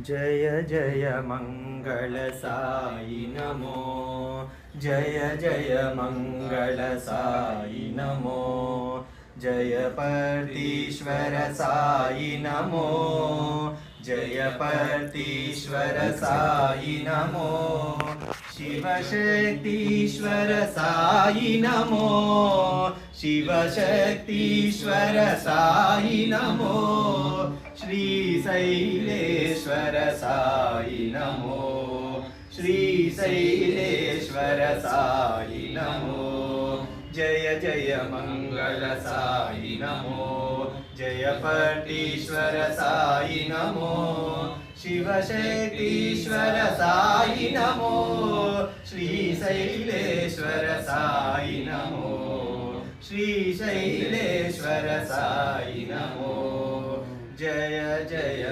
जय जय मंगल साई नमो, जय जय मंगल साई नमो, जय पर्तीश्वर साई नमो, जय पर्तीश्वर साई नमो, शिवशक्तीश्वर साई नमो, शिवशक्तीश्वर साई नमो, श्रीशैलेश्वर साई नमो, श्रीशैलेश्वर साई नमो, जय जय मंगल साई नमो, जय पर्तीश्वर साई नमो, शिवशक्तीश्वर साई नमो, श्रीशैलेश्वर साई नमो, श्रीशैलेश्वर साई नमो, जय जय